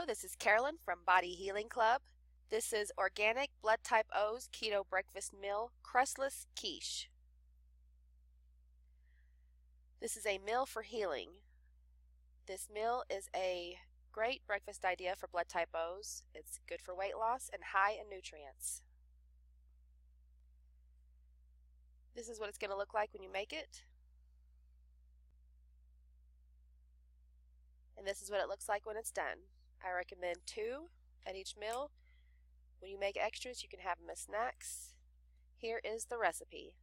Hello, this is Carolyn from Body Healing Club. This is Organic Blood Type O's Keto Breakfast Meal Crustless Quiche. This is a meal for healing. This meal is a great breakfast idea for Blood Type O's. It's good for weight loss and high in nutrients. This is what it's going to look like when you make it. And this is what it looks like when it's done. I recommend 2 at each meal. When you make extras, you can have them as snacks. Here is the recipe.